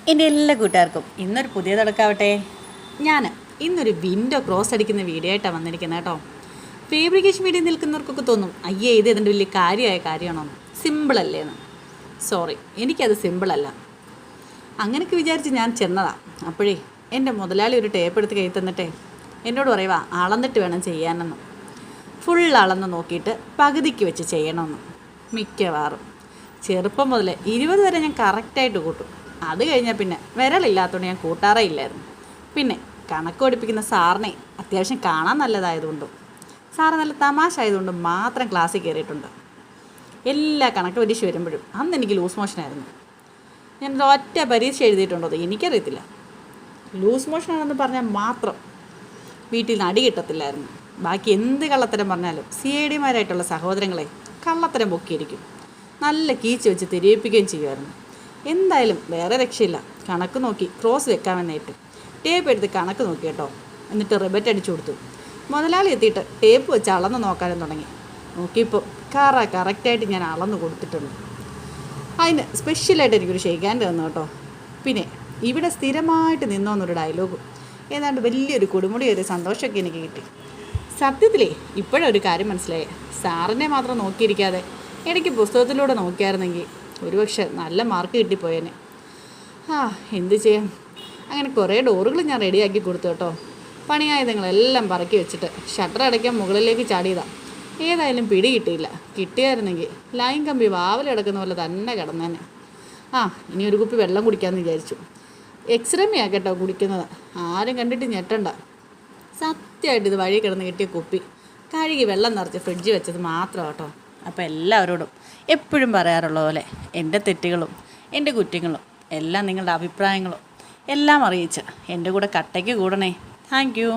എൻ്റെ എല്ലാ കൂട്ടുകാർക്കും ഇന്നൊരു പുതിയ തുടക്കാവട്ടെ. ഞാൻ ഇന്നൊരു വിൻഡോ ക്രോസ് അടിക്കുന്ന വീഡിയോ ആയിട്ടാണ് വന്നിരിക്കുന്നത് കേട്ടോ. ഫാബ്രിക്കേഷൻ വീഡിയോ നിൽക്കുന്നവർക്കൊക്കെ തോന്നും, അയ്യേ ഇത് ഇതിൻ്റെ വലിയ കാര്യമായ കാര്യമാണോ, സിമ്പിളല്ലേന്ന്. സോറി, എനിക്കത് സിമ്പിളല്ല. അങ്ങനെയൊക്കെ വിചാരിച്ച് ഞാൻ ചെന്നതാണ്. അപ്പോഴേ എൻ്റെ മുതലാളി ഒരു ടേപ്പ് എടുത്ത് കൈ തന്നിട്ടേ എന്നോട് പറയുക, അളന്നിട്ട് വേണം ചെയ്യാനെന്ന്. ഫുൾ അളന്ന് നോക്കിയിട്ട് പകുതിക്ക് വെച്ച് ചെയ്യണമെന്ന്. മിക്കവാറും ചെറുപ്പം മുതലേ 20 വരെ ഞാൻ കറക്റ്റായിട്ട് കൂട്ടും. അത് കഴിഞ്ഞാൽ പിന്നെ വിരലില്ലാത്തതുകൊണ്ട് ഞാൻ കൂട്ടാറേ ഇല്ലായിരുന്നു. പിന്നെ കണക്ക് പഠിപ്പിക്കുന്ന സാറിനെ അത്യാവശ്യം കാണാൻ നല്ലതായതുകൊണ്ടും സാറ് നല്ല തമാശ ആയതുകൊണ്ടും മാത്രം ക്ലാസ്സിൽ കയറിയിട്ടുണ്ട്. എല്ലാ കണക്ക് പരീക്ഷ വരുമ്പോഴും അന്ന് എനിക്ക് ലൂസ് മോഷനായിരുന്നു. ഞാനൊരു ഒറ്റ പരീക്ഷ എഴുതിയിട്ടുണ്ടോ എനിക്കറിയത്തില്ല. ലൂസ് മോഷനാണെന്ന് പറഞ്ഞാൽ മാത്രം വീട്ടിൽ നിന്ന് അടി കിട്ടത്തില്ലായിരുന്നു. ബാക്കി എന്ത് കള്ളത്തരം പറഞ്ഞാലും CID മാരായിട്ടുള്ള സഹോദരങ്ങളെ കള്ളത്തരം പൊക്കിയിരിക്കും. നല്ല കീച്ച് വെച്ച് തിരിയിപ്പിക്കുകയും ചെയ്യുമായിരുന്നു. എന്തായാലും വേറെ രക്ഷയില്ല. കണക്ക് നോക്കി ക്രോസ് വെക്കാമെന്നേറ്റ് ടേപ്പ് എടുത്ത് കണക്ക് നോക്കി കേട്ടോ. എന്നിട്ട് റിബറ്റ് അടിച്ചു കൊടുത്തു. മുതലാളി എത്തിയിട്ട് ടേപ്പ് വെച്ച് അളന്ന് നോക്കാനും തുടങ്ങി. നോക്കിയപ്പോൾ കറക്റ്റായിട്ട് ഞാൻ അളന്ന് കൊടുത്തിട്ടുണ്ട്. അതിന് സ്പെഷ്യലായിട്ട് എനിക്കൊരു ഷെയ്ക്ക് ഹാൻഡ് തന്നു കേട്ടോ. പിന്നെ ഇവിടെ സ്ഥിരമായിട്ട് നിന്നോന്നൊരു ഡയലോഗും ഏതാണ്ട് വലിയൊരു കൊടുമുടിയൊരു സന്തോഷമൊക്കെ എനിക്ക് കിട്ടി. സത്യത്തിലേ ഇപ്പോഴൊരു കാര്യം മനസ്സിലായി, സാറിനെ മാത്രം നോക്കിയിരിക്കാതെ ഇടയ്ക്ക് പുസ്തകത്തിലൂടെ നോക്കിയായിരുന്നെങ്കിൽ ഒരുപക്ഷെ നല്ല മാർക്ക് കിട്ടിപ്പോയേനെ. എന്ത് ചെയ്യാം. അങ്ങനെ കുറേ ഡോറുകൾ ഞാൻ റെഡിയാക്കി കൊടുത്തു കേട്ടോ. പണിയായുധങ്ങളെല്ലാം പറക്കി വെച്ചിട്ട് ഷട്ടർ അടയ്ക്കാൻ മുകളിലേക്ക് ചാടിയതാണ്. ഏതായാലും പിടി കിട്ടിയില്ല. കിട്ടിയായിരുന്നെങ്കിൽ ലൈൻ കമ്പി വാവൽ കിടക്കുന്ന പോലെ തന്നെ കിടന്നേനെ. ഇനി ഒരു കുപ്പി വെള്ളം കുടിക്കാമെന്ന് വിചാരിച്ചു. എക്സ്റേമിയാണ് കേട്ടോ കുടിക്കുന്നത്, ആരും കണ്ടിട്ട് ഞെട്ടണ്ട. സത്യമായിട്ട് ഇത് വഴി കിടന്ന് കിട്ടിയ കുപ്പി കഴുകി വെള്ളം നിറച്ച് ഫ്രിഡ്ജിൽ വെച്ചത് മാത്രം കേട്ടോ. അപ്പോൾ എല്ലാവരോടും എപ്പോഴും പറയാറുള്ള പോലെ എൻ്റെ തെറ്റുകളും എൻ്റെ കുറ്റങ്ങളും എല്ലാം നിങ്ങളുടെ അഭിപ്രായങ്ങളും എല്ലാം അറിയിച്ച് എൻ്റെ കൂടെ കട്ടയ്ക്ക് കൂടണേ. Thank you.